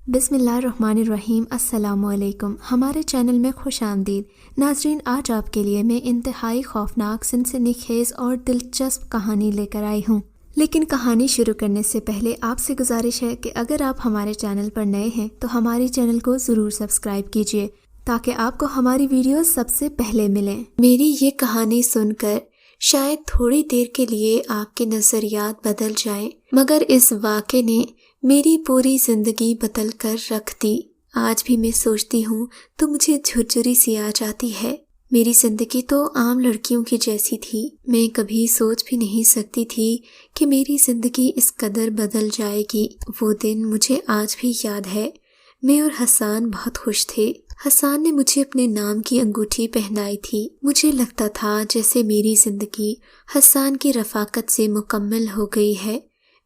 بسم اللہ الرحمن الرحیم۔ السلام علیکم، ہمارے چینل میں خوش آمدید ناظرین۔ آج آپ کے لیے میں انتہائی خوفناک، سنسنی خیز اور دلچسپ کہانی لے کر آئی ہوں، لیکن کہانی شروع کرنے سے پہلے آپ سے گزارش ہے کہ اگر آپ ہمارے چینل پر نئے ہیں تو ہمارے چینل کو ضرور سبسکرائب کیجیے تاکہ آپ کو ہماری ویڈیوز سب سے پہلے ملیں۔ میری یہ کہانی سن کر شاید تھوڑی دیر کے لیے آپ کے نظریات بدل جائیں، مگر اس واقعے نے میری پوری زندگی بدل کر رکھ دی۔ آج بھی میں سوچتی ہوں تو مجھے جھرجھری سی آ جاتی ہے۔ میری زندگی تو عام لڑکیوں کی جیسی تھی۔ میں کبھی سوچ بھی نہیں سکتی تھی کہ میری زندگی اس قدر بدل جائے گی۔ وہ دن مجھے آج بھی یاد ہے۔ میں اور حسان بہت خوش تھے۔ حسان نے مجھے اپنے نام کی انگوٹھی پہنائی تھی۔ مجھے لگتا تھا جیسے میری زندگی حسان کی رفاقت سے مکمل ہو گئی ہے۔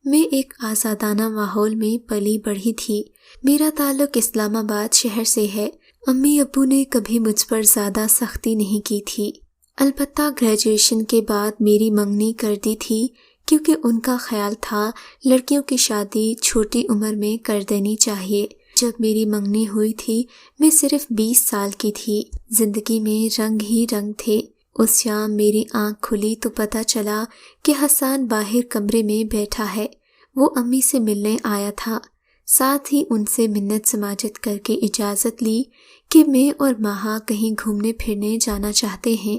میں ایک آزادانہ ماحول میں پلی بڑھی تھی۔ میرا تعلق اسلام آباد شہر سے ہے۔ امی ابو نے کبھی مجھ پر زیادہ سختی نہیں کی تھی، البتہ گریجویشن کے بعد میری منگنی کر دی تھی، کیونکہ ان کا خیال تھا لڑکیوں کی شادی چھوٹی عمر میں کر دینی چاہیے۔ جب میری منگنی ہوئی تھی میں صرف 20 سال کی تھی۔ زندگی میں رنگ ہی رنگ تھے۔ اس شام میری آنکھ کھلی تو پتہ چلا کہ حسان باہر کمرے میں بیٹھا ہے۔ وہ امی سے ملنے آیا تھا، ساتھ ہی ان سے منت سماجت کر کے اجازت لی کہ میں اور ماہا کہیں گھومنے پھرنے جانا چاہتے ہیں۔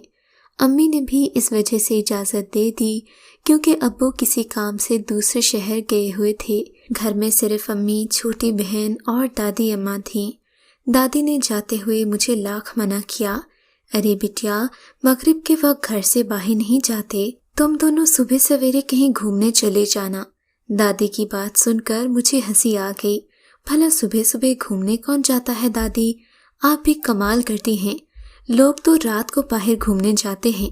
امی نے بھی اس وجہ سے اجازت دے دی کیونکہ ابو کسی کام سے دوسرے شہر گئے ہوئے تھے۔ گھر میں صرف امی، چھوٹی بہن اور دادی اماں تھیں۔ دادی نے جاتے ہوئے مجھے لاکھ منع کیا، ارے بٹیا، مغرب کے وقت گھر سے باہر نہیں جاتے، تم دونوں صبح سویرے کہیں گھومنے چلے جانا۔ دادی کی بات سن کر مجھے ہنسی آ گئی۔ بھلا صبح صبح گھومنے کون جاتا ہے دادی؟ آپ بھی کمال کرتی ہیں، لوگ تو رات کو باہر گھومنے جاتے ہیں۔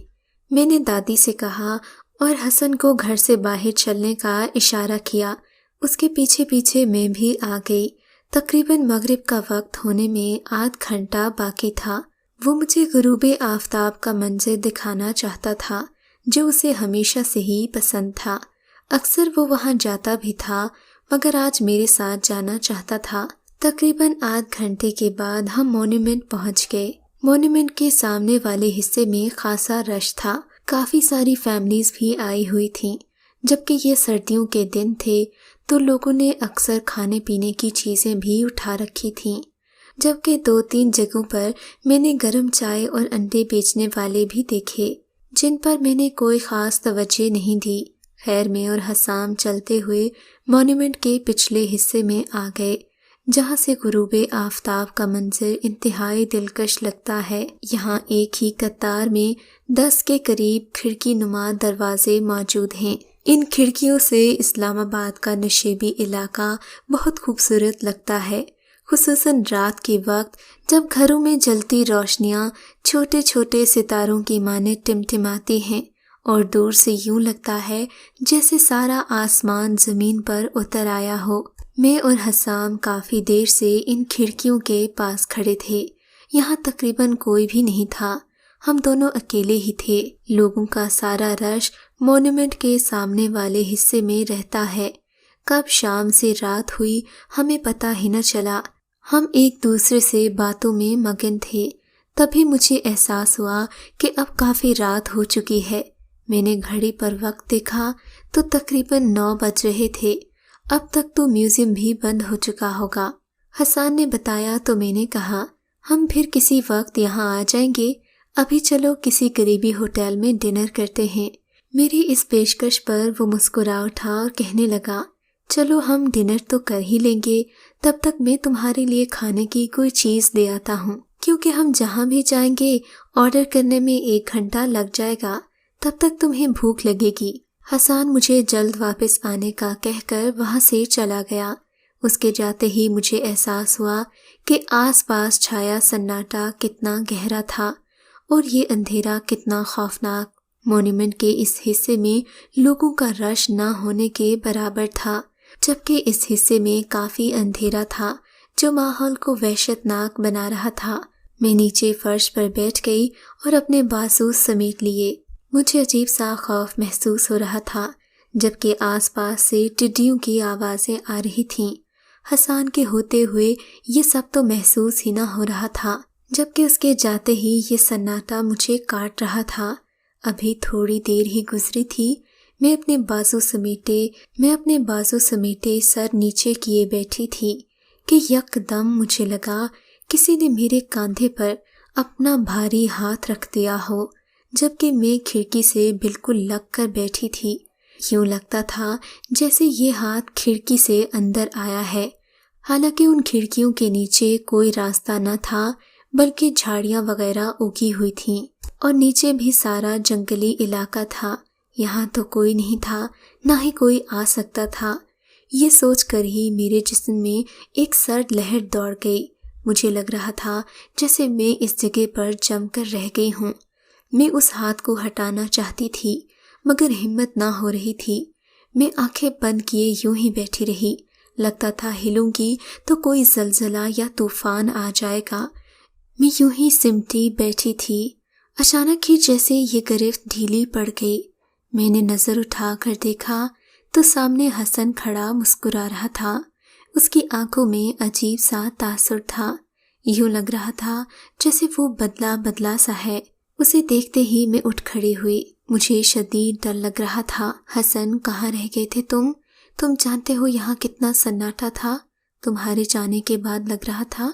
میں نے دادی سے کہا اور حسن کو گھر سے باہر چلنے کا اشارہ کیا۔ اس کے پیچھے پیچھے میں بھی آ گئی۔ تقریباً مغرب کا وقت ہونے میں آدھ گھنٹہ باقی تھا۔ وہ مجھے غروب آفتاب کا منظر دکھانا چاہتا تھا جو اسے ہمیشہ سے ہی پسند تھا۔ اکثر وہ وہاں جاتا بھی تھا، مگر آج میرے ساتھ جانا چاہتا تھا۔ تقریباً آدھ گھنٹے کے بعد ہم مونومنٹ پہنچ گئے۔ مونومنٹ کے سامنے والے حصے میں خاصا رش تھا، کافی ساری فیملیز بھی آئی ہوئی تھیں۔ جبکہ یہ سردیوں کے دن تھے تو لوگوں نے اکثر کھانے پینے کی چیزیں بھی اٹھا رکھی تھیں، جبکہ 2-3 جگہوں پر میں نے گرم چائے اور انڈے بیچنے والے بھی دیکھے جن پر میں نے کوئی خاص توجہ نہیں دی۔ خیر میں اور حسام چلتے ہوئے مونومنٹ کے پچھلے حصے میں آ گئے جہاں سے غروب آفتاب کا منظر انتہائی دلکش لگتا ہے۔ یہاں ایک ہی قطار میں 10 کے قریب کھڑکی نما دروازے موجود ہیں۔ ان کھڑکیوں سے اسلام آباد کا نشیبی علاقہ بہت خوبصورت لگتا ہے، خصوصاً رات کے وقت جب گھروں میں جلتی روشنیاں چھوٹے چھوٹے ستاروں کی مانند ٹمٹماتی ہیں اور دور سے یوں لگتا ہے جیسے سارا آسمان زمین پر اتر آیا ہو۔ میں اور حسام کافی دیر سے ان کھڑکیوں کے پاس کھڑے تھے۔ یہاں تقریباً کوئی بھی نہیں تھا، ہم دونوں اکیلے ہی تھے۔ لوگوں کا سارا رش مونومنٹ کے سامنے والے حصے میں رہتا ہے۔ کب شام سے رات ہوئی ہمیں پتہ ہی نہ چلا۔ ہم ایک دوسرے سے باتوں میں مگن تھے۔ تبھی مجھے احساس ہوا کہ اب کافی رات ہو چکی ہے۔ میں نے گھڑی پر وقت دیکھا تو تقریباً 9 بج رہے تھے۔ اب تک تو میوزیم بھی بند ہو چکا ہوگا۔ حسان نے بتایا تو میں نے کہا، ہم پھر کسی وقت یہاں آ جائیں گے، ابھی چلو کسی قریبی ہوٹل میں ڈنر کرتے ہیں۔ میری اس پیشکش پر وہ مسکرا اٹھا اور کہنے لگا، چلو ہم ڈنر تو کر ہی لیں گے، تب تک میں تمہارے لیے کھانے کی کوئی چیز لے آتا ہوں، کیونکہ ہم جہاں بھی جائیں گے آرڈر کرنے میں 1 گھنٹہ لگ جائے گا، تب تک تمہیں بھوک لگے گی۔ حسان مجھے جلد واپس آنے کا کہہ کر وہاں سے چلا گیا۔ اس کے جاتے ہی مجھے احساس ہوا کہ آس پاس چھایا سناٹا کتنا گہرا تھا اور یہ اندھیرا کتنا خوفناک۔ مونومنٹ کے اس حصے میں لوگوں کا رش نہ ہونے کے برابر تھا، جبکہ اس حصے میں کافی اندھیرا تھا جو ماحول کو وحشت ناک بنا رہا تھا۔ میں نیچے فرش پر بیٹھ گئی اور اپنے بازو سمیٹ لیے۔ مجھے عجیب سا خوف محسوس ہو رہا تھا، جبکہ آس پاس سے ٹڈیوں کی آوازیں آ رہی تھیں۔ حسان کے ہوتے ہوئے یہ سب تو محسوس ہی نہ ہو رہا تھا، جبکہ اس کے جاتے ہی یہ سناٹا مجھے کاٹ رہا تھا۔ ابھی تھوڑی دیر ہی گزری تھی، میں اپنے بازو سمیٹے سر نیچے کیے بیٹھی تھی کہ یک دم مجھے لگا کسی نے میرے کاندھے پر اپنا بھاری ہاتھ رکھ دیا ہو، جبکہ میں کھڑکی سے بالکل لگ کر بیٹھی تھی۔ یوں لگتا تھا جیسے یہ ہاتھ کھڑکی سے اندر آیا ہے، حالانکہ ان کھڑکیوں کے نیچے کوئی راستہ نہ تھا، بلکہ جھاڑیاں وغیرہ اگی ہوئی تھیں اور نیچے بھی سارا جنگلی علاقہ تھا۔ یہاں تو کوئی نہیں تھا، نہ ہی کوئی آ سکتا تھا۔ یہ سوچ کر ہی میرے جسم میں ایک سرد لہر دوڑ گئی۔ مجھے لگ رہا تھا جیسے میں اس جگہ پر جم کر رہ گئی ہوں۔ میں اس ہاتھ کو ہٹانا چاہتی تھی مگر ہمت نہ ہو رہی تھی۔ میں آنکھیں بند کیے یوں ہی بیٹھی رہی، لگتا تھا ہلوں گی تو کوئی زلزلہ یا طوفان آ جائے گا۔ میں یوں ہی سمٹی بیٹھی تھی، اچانک ہی جیسے یہ گرفت ڈھیلی پڑ گئی۔ میں نے نظر اٹھا کر دیکھا تو سامنے حسن کھڑا مسکرا رہا تھا۔ اس کی آنکھوں میں عجیب سا تاثر تھا، یوں لگ رہا تھا جیسے وہ بدلا بدلا سا ہے۔ اسے دیکھتے ہی میں اٹھ کھڑی ہوئی، مجھے شدید ڈر لگ رہا تھا۔ حسن، کہاں رہ گئے تھے تم جانتے ہو یہاں کتنا سناٹا تھا؟ تمہارے جانے کے بعد لگ رہا تھا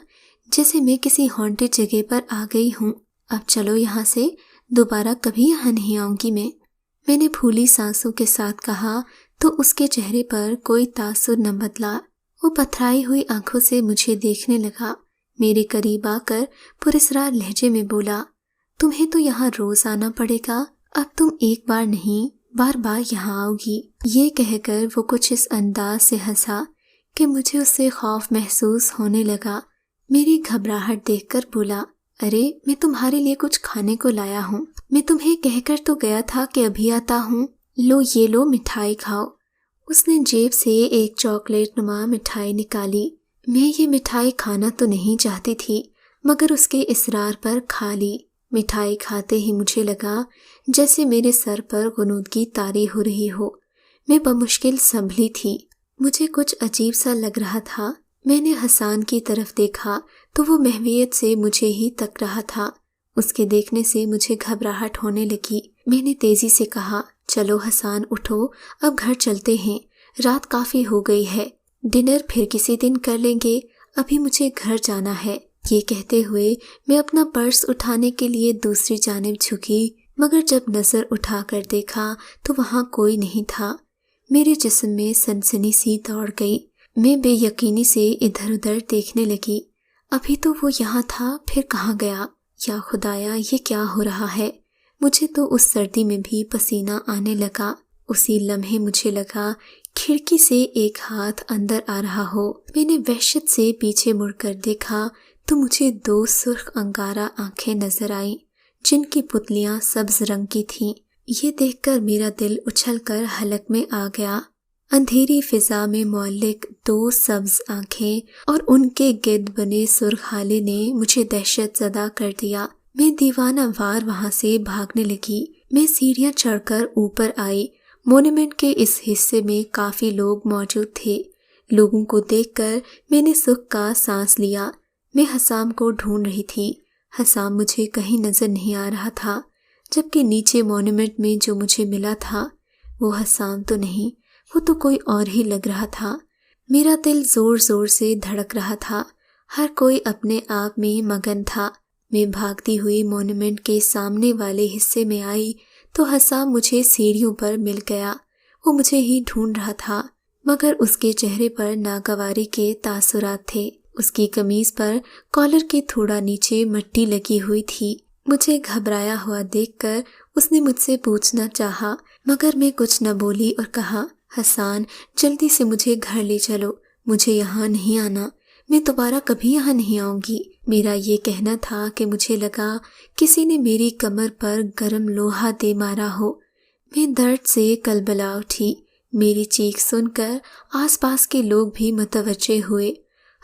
جیسے میں کسی ہانٹڈ جگہ پر آ گئی ہوں۔ اب چلو یہاں سے، دوبارہ کبھی یہاں نہیں آؤں گی میں نے پھولی سانسوں کے ساتھ کہا تو اس کے چہرے پر کوئی تاثر نہ بدلا۔ وہ پتھرائی ہوئی آنکھوں سے مجھے دیکھنے لگا، میرے قریب آ کر پراسرار لہجے میں بولا، تمہیں تو یہاں روز آنا پڑے گا، اب تم ایک بار نہیں بار بار یہاں آؤ گی۔ یہ کہہ کر وہ کچھ اس انداز سے ہنسا کہ مجھے اس سے خوف محسوس ہونے لگا۔ میری گھبراہٹ دیکھ کر بولا، ارے میں تمہارے لیے کچھ کھانے کو لایا ہوں، میں تمہیں کہہ کر تو گیا تھا کہ ابھی آتا ہوں، لو مٹھائی کھاؤ۔ اس نے جیب سے ایک چاکلیٹ نما مٹھائی نکالی۔ میں یہ مٹھائی کھانا تو نہیں چاہتی تھی مگر اس کے اصرار پر کھا لی۔ مٹھائی کھاتے ہی مجھے لگا جیسے میرے سر پر غنودگی طاری ہو رہی ہو۔ میں بمشکل سنبھلی تھی، مجھے کچھ عجیب سا لگ رہا تھا۔ میں نے حسان کی طرف دیکھا تو وہ محویت سے مجھے ہی تک رہا تھا۔ اس کے دیکھنے سے مجھے گھبراہٹ ہونے لگی۔ میں نے تیزی سے کہا، چلو حسان اٹھو، اب گھر چلتے ہیں، رات کافی ہو گئی ہے، ڈنر پھر کسی دن کر لیں گے، ابھی مجھے گھر جانا ہے۔ یہ کہتے ہوئے میں اپنا پرس اٹھانے کے لیے دوسری جانب جھکی مگر جب نظر اٹھا کر دیکھا تو وہاں کوئی نہیں تھا۔ میرے جسم میں سنسنی سی دوڑ گئی، میں بے یقینی سے ادھر ادھر دیکھنے لگی۔ ابھی تو وہ یہاں تھا، پھر کہاں گیا؟ یا خدایا، یہ کیا ہو رہا ہے؟ مجھے تو اس سردی میں بھی پسینہ آنے لگا۔ اسی لمحے مجھے لگا کھڑکی سے ایک ہاتھ اندر آ رہا ہو۔ میں نے وحشت سے پیچھے مڑ کر دیکھا تو مجھے دو سرخ انگارہ آنکھیں نظر آئیں جن کی پتلیاں سبز رنگ کی تھیں۔ یہ دیکھ کر میرا دل اچھل کر حلق میں آ گیا۔ اندھیری فضا میں معلق دو سبز آنکھیں اور ان کے گرد بنے سرخ ہالے نے مجھے دہشت زدہ کر دیا۔ میں دیوانہ وار وہاں سے بھاگنے لگی۔ میں سیڑھیاں چڑھ کر اوپر آئی۔ مونومنٹ کے اس حصے میں کافی لوگ موجود تھے۔ لوگوں کو دیکھ کر میں نے سکھ کا سانس لیا۔ میں حسام کو ڈھونڈ رہی تھی۔ حسام مجھے کہیں نظر نہیں آ رہا تھا، جبکہ نیچے مونومنٹ میں جو مجھے ملا تھا وہ حسام تو نہیں، وہ تو کوئی اور ہی لگ رہا تھا۔ میرا دل زور زور سے دھڑک رہا تھا، ہر کوئی اپنے آپ میں مگن تھا۔ میں بھاگتی ہوئی مونومنٹ کے سامنے والے حصے میں آئی تو حسام مجھے سیڑھیوں پر مل گیا۔ وہ مجھے ہی ڈھونڈ رہا تھا مگر اس کے چہرے پر ناگواری کے تاثرات تھے۔ اس کی قمیض پر کالر کے تھوڑا نیچے مٹی لگی ہوئی تھی۔ مجھے گھبرایا ہوا دیکھ کر اس نے مجھ سے پوچھنا چاہا مگر میں کچھ نہ بولی اور کہا، حسان جلدی سے مجھے گھر لے چلو، مجھے یہاں نہیں آنا، میں دوبارہ کبھی یہاں نہیں آؤں گی۔ میرا یہ کہنا تھا کہ مجھے لگا کسی نے میری کمر پر گرم لوہا دے مارا ہو۔ میں درد سے کلبلا اٹھی۔ میری چیخ سن کر آس پاس کے لوگ بھی متوجہ ہوئے۔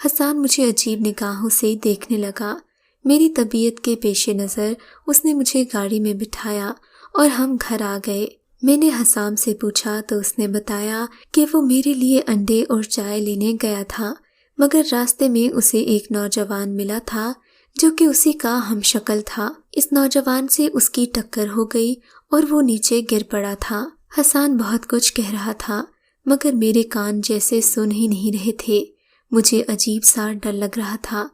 حسان مجھے عجیب نگاہوں سے دیکھنے لگا۔ میری طبیعت کے پیش نظر اس نے مجھے گاڑی میں بٹھایا اور ہم گھر آ گئے۔ میں نے حسام سے پوچھا تو اس نے بتایا کہ وہ میرے لیے انڈے اور چائے لینے گیا تھا۔ مگر راستے میں اسے ایک نوجوان ملا تھا جو کہ اسی کا ہم شکل تھا۔ اس نوجوان سے اس کی ٹکر ہو گئی اور وہ نیچے گر پڑا تھا۔ حسان بہت کچھ کہہ رہا تھا مگر میرے کان جیسے سن ہی نہیں رہے تھے۔ مجھے عجیب سا ڈر لگ رہا تھا۔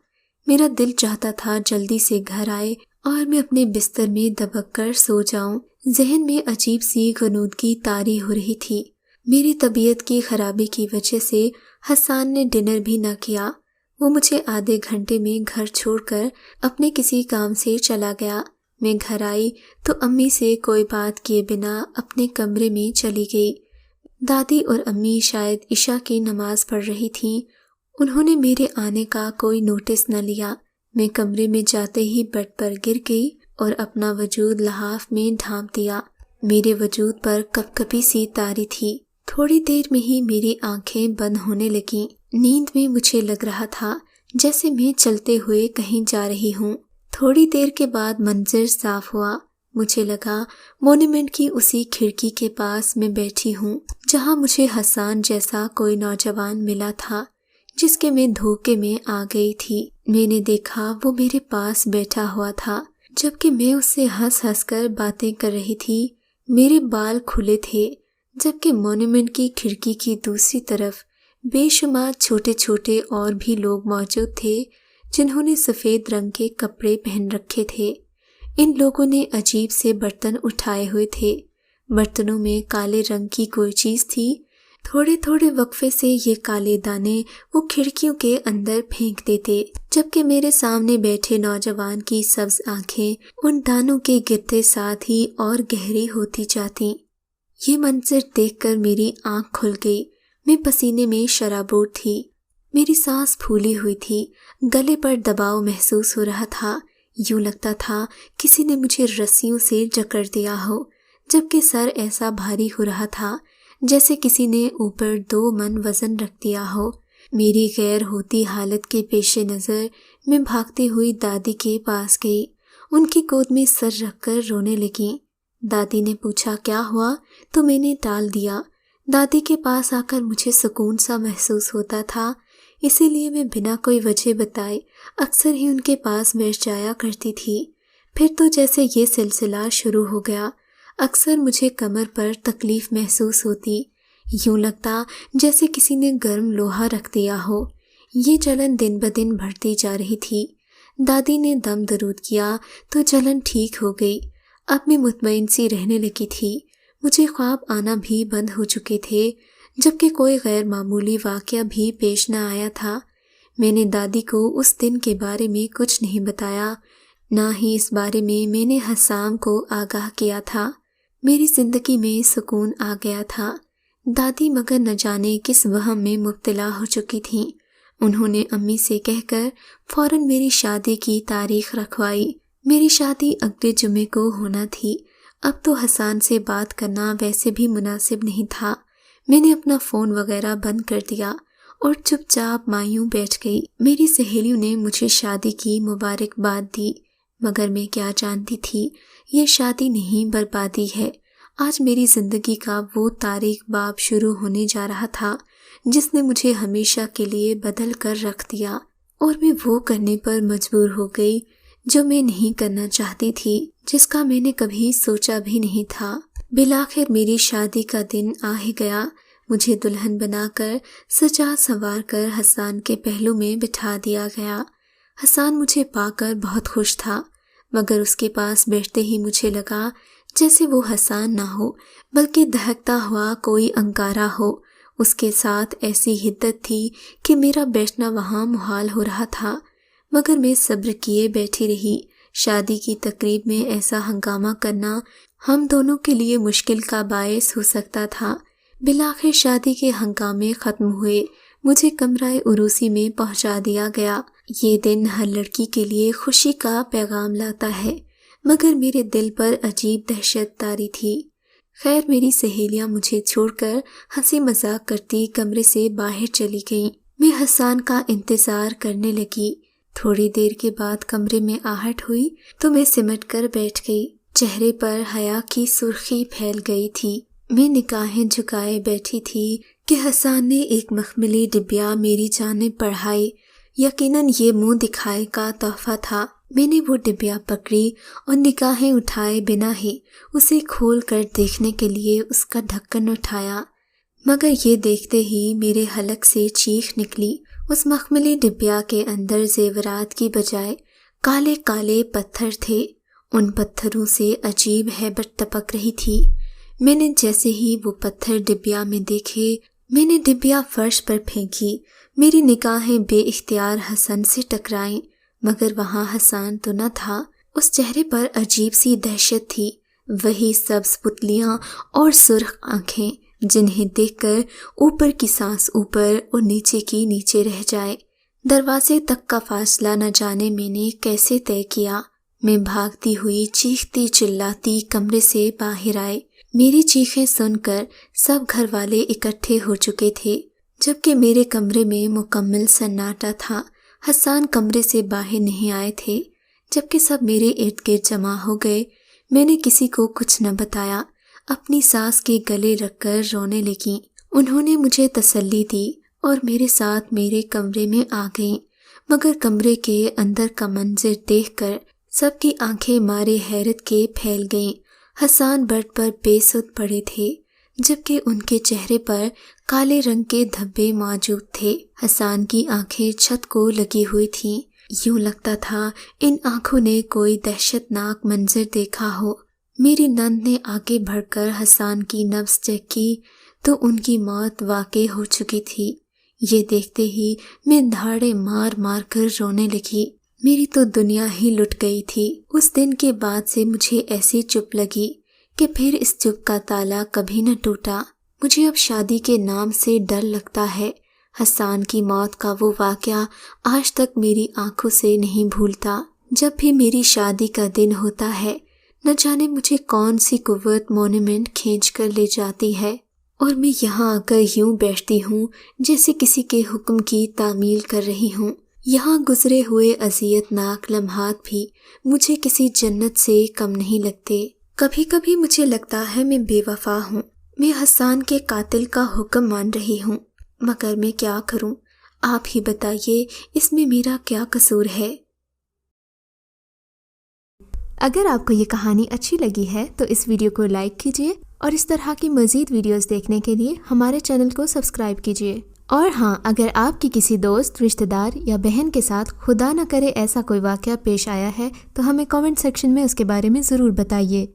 میرا دل چاہتا تھا جلدی سے گھر آئے اور میں اپنے بستر میں دبک کر سو جاؤں۔ ذہن میں عجیب سی غنودگی طاری ہو رہی تھی۔ میری طبیعت کی خرابی کی وجہ سے حسان نے ڈنر بھی نہ کیا۔ وہ مجھے آدھے گھنٹے میں گھر چھوڑ کر اپنے کسی کام سے چلا گیا۔ میں گھر آئی تو امی سے کوئی بات کیے بنا اپنے کمرے میں چلی گئی۔ دادی اور امی شاید عشاء کی نماز پڑھ رہی تھیں۔ انہوں نے میرے آنے کا کوئی نوٹس نہ لیا۔ میں کمرے میں جاتے ہی بیڈ پر گر گئی اور اپنا وجود لحاف میں ڈھانپ دیا۔ میرے وجود پر کپ کپی سی طاری تھی۔ تھوڑی دیر میں ہی میری آنکھیں بند ہونے لگیں۔ نیند میں مجھے لگ رہا تھا جیسے میں چلتے ہوئے کہیں جا رہی ہوں۔ تھوڑی دیر کے بعد منظر صاف ہوا۔ مجھے لگا مونومنٹ کی اسی کھڑکی کے پاس میں بیٹھی ہوں جہاں مجھے حسان جیسا کوئی نوجوان ملا تھا جس کے میں دھوکے میں آ گئی تھی۔ میں نے دیکھا وہ میرے پاس بیٹھا ہوا تھا جبکہ میں اس سے ہنس ہنس کر باتیں کر رہی تھی۔ میرے بال کھلے تھے جبکہ مونومنٹ کی کھڑکی کی دوسری طرف بے شمار چھوٹے چھوٹے اور بھی لوگ موجود تھے جنہوں نے سفید رنگ کے کپڑے پہن رکھے تھے۔ ان لوگوں نے عجیب سے برتن اٹھائے ہوئے تھے۔ برتنوں میں کالے رنگ کی کوئی چیز تھی۔ تھوڑے تھوڑے وقفے سے یہ کالے دانے وہ کھڑکیوں کے اندر پھینک دیتے جبکہ میرے سامنے بیٹھے نوجوان کی سبز آنکھیں ان دانوں کے گرتے ساتھ ہی اور گہری ہوتی جاتی۔ یہ منظر دیکھ کر میری آنکھ کھل گئی۔ میں پسینے میں شرابور تھی۔ میری سانس پھولی ہوئی تھی۔ گلے پر دباؤ محسوس ہو رہا تھا۔ یوں لگتا تھا کسی نے مجھے رسیوں سے جکڑ دیا ہو، جبکہ سر ایسا بھاری ہو رہا تھا جیسے کسی نے اوپر 2 من وزن رکھ دیا ہو۔ میری غیر ہوتی حالت کے پیش نظر میں بھاگتی ہوئی دادی کے پاس گئی۔ ان کی گود میں سر رکھ کر رونے لگی۔ دادی نے پوچھا کیا ہوا تو میں نے ٹال دیا۔ دادی کے پاس آ کر مجھے سکون سا محسوس ہوتا تھا، اسی لیے میں بنا کوئی وجہ بتائے اکثر ہی ان کے پاس بیٹھ جایا کرتی تھی۔ پھر تو جیسے یہ سلسلہ شروع ہو گیا۔ اکثر مجھے کمر پر تکلیف محسوس ہوتی، یوں لگتا جیسے کسی نے گرم لوہا رکھ دیا ہو۔ یہ جلن دن بدن بڑھتی جا رہی تھی۔ دادی نے دم درود کیا تو جلن ٹھیک ہو گئی۔ اب میں مطمئن سی رہنے لگی تھی۔ مجھے خواب آنا بھی بند ہو چکے تھے جبکہ کوئی غیر معمولی واقعہ بھی پیش نہ آیا تھا۔ میں نے دادی کو اس دن کے بارے میں کچھ نہیں بتایا، نہ ہی اس بارے میں نے حسام کو آگاہ کیا تھا۔ میری زندگی میں سکون آ گیا تھا۔ دادی مگر نہ جانے کس وہم میں مبتلا ہو چکی تھیں۔ انہوں نے امی سے کہہ کر فوراً میری شادی کی تاریخ رکھوائی۔ میری شادی اگلے جمعے کو ہونا تھی۔ اب تو حسان سے بات کرنا ویسے بھی مناسب نہیں تھا۔ میں نے اپنا فون وغیرہ بند کر دیا اور چپ چاپ مایوں بیٹھ گئی۔ میری سہیلیوں نے مجھے شادی کی مبارکباد دی، مگر میں کیا جانتی تھی یہ شادی نہیں بربادی ہے۔ آج میری زندگی کا وہ تاریک باب شروع ہونے جا رہا تھا جس نے مجھے ہمیشہ کے لیے بدل کر رکھ دیا، اور میں وہ کرنے پر مجبور ہو گئی جو میں نہیں کرنا چاہتی تھی، جس کا میں نے کبھی سوچا بھی نہیں تھا۔ بالآخر میری شادی کا دن آ ہی گیا۔ مجھے دلہن بنا کر سجا سنوار کر حسان کے پہلو میں بٹھا دیا گیا۔ حسان مجھے پا کر بہت خوش تھا، مگر اس کے پاس بیٹھتے ہی مجھے لگا جیسے وہ حسان نہ ہو بلکہ دہکتا ہوا کوئی انگارہ ہو۔ اس کے ساتھ ایسی حدت تھی کہ میرا بیٹھنا وہاں محال ہو رہا تھا، مگر میں صبر کیے بیٹھی رہی۔ شادی کی تقریب میں ایسا ہنگامہ کرنا ہم دونوں کے لیے مشکل کا باعث ہو سکتا تھا۔ بالآخر شادی کے ہنگامے ختم ہوئے۔ مجھے کمرہ عروسی میں پہنچا دیا گیا۔ یہ دن ہر لڑکی کے لیے خوشی کا پیغام لاتا ہے، مگر میرے دل پر عجیب دہشت طاری تھی۔ خیر میری سہیلیاں مجھے چھوڑ کر ہنسی مذاق کرتی کمرے سے باہر چلی گئیں۔ میں حسان کا انتظار کرنے لگی۔ تھوڑی دیر کے بعد کمرے میں آہٹ ہوئی تو میں سمٹ کر بیٹھ گئی۔ چہرے پر حیا کی سرخی پھیل گئی تھی۔ میں نگاہیں جھکائے بیٹھی تھی کہ حسان نے ایک مخملی ڈبیا میری جانب بڑھائی۔ یقیناً یہ منہ دکھائے کا تحفہ تھا۔ میں نے وہ ڈبیا پکڑی اور نگاہیں اٹھائے بنا ہی اسے کھول کر دیکھنے کے لیے اس کا ڈھکن اٹھایا، مگر یہ دیکھتے ہی میرے حلق سے چیخ نکلی۔ اس مخملی ڈبیا کے اندر زیورات کی بجائے کالے کالے پتھر تھے۔ ان پتھروں سے عجیب ہیبت ٹپک رہی تھی۔ میں نے جیسے ہی وہ پتھر ڈبیا میں دیکھے، میں نے ڈبیا فرش پر پھینکی۔ میری نگاہیں بے اختیار حسن سے ٹکرائیں، مگر وہاں حسان تو نہ تھا۔ اس چہرے پر عجیب سی دہشت تھی، وہی سبز پتلیاں اور سرخ آنکھیں جنہیں دیکھ کر اوپر کی سانس اوپر اور نیچے کی نیچے رہ جائے۔ دروازے تک کا فاصلہ نہ جانے میں نے کیسے طے کیا۔ میں بھاگتی ہوئی چیختی چلاتی کمرے سے باہر آئے۔ میری چیخیں سن کر سب گھر والے اکٹھے ہو چکے تھے، جبکہ میرے کمرے میں مکمل سناٹا تھا۔ حسان کمرے سے باہر نہیں آئے تھے۔ جبکہ سب میرے ارد گرد جمع ہو گئے، میں نے کسی کو کچھ نہ بتایا، اپنی ساس کے گلے رکھ کر رونے لگیں۔ انہوں نے مجھے تسلی دی اور میرے ساتھ میرے کمرے میں آ گئیں، مگر کمرے کے اندر کا منظر دیکھ کر سب کی آنکھیں مارے حیرت کے پھیل گئیں۔ حسان بیڈ پر بے سدھ پڑے تھے، جبکہ ان کے چہرے پر کالے رنگ کے دھبے موجود تھے۔ حسان کی آنکھیں چھت کو لگی ہوئی تھیں، یوں لگتا تھا ان آنکھوں نے کوئی دہشت ناک منظر دیکھا ہو۔ میری نند نے آگے بڑھ کر حسان کی نبض چیک کی تو ان کی موت واقع ہو چکی تھی۔ یہ دیکھتے ہی میں دھاڑے مار مار کر رونے لگی۔ میری تو دنیا ہی لٹ گئی تھی۔ اس دن کے بعد سے مجھے ایسی چپ لگی کہ پھر اس چپ کا تالا کبھی نہ ٹوٹا۔ مجھے اب شادی کے نام سے ڈر لگتا ہے۔ حسان کی موت کا وہ واقعہ آج تک میری آنکھوں سے نہیں بھولتا۔ جب بھی میری شادی کا دن ہوتا ہے، نہ جانے مجھے کون سی قوت مونومنٹ کھینچ کر لے جاتی ہے، اور میں یہاں آ کر یوں بیٹھتی ہوں جیسے کسی کے حکم کی تعمیل کر رہی ہوں۔ یہاں گزرے ہوئے اذیت ناک لمحات بھی مجھے کسی جنت سے کم نہیں لگتے۔ کبھی کبھی مجھے لگتا ہے میں بے وفا ہوں، میں حسان کے قاتل کا حکم مان رہی ہوں، مگر میں کیا کروں؟ آپ ہی بتائیے اس میں میرا کیا قصور ہے؟ اگر آپ کو یہ کہانی اچھی لگی ہے تو اس ویڈیو کو لائک کیجیے، اور اس طرح کی مزید ویڈیوز دیکھنے کے لیے ہمارے چینل کو سبسکرائب کیجیے۔ اور ہاں، اگر آپ کی کسی دوست، رشتہ دار یا بہن کے ساتھ خدا نہ کرے ایسا کوئی واقعہ پیش آیا ہے تو ہمیں کامنٹ سیکشن میں اس کے بارے میں ضرور بتائیے۔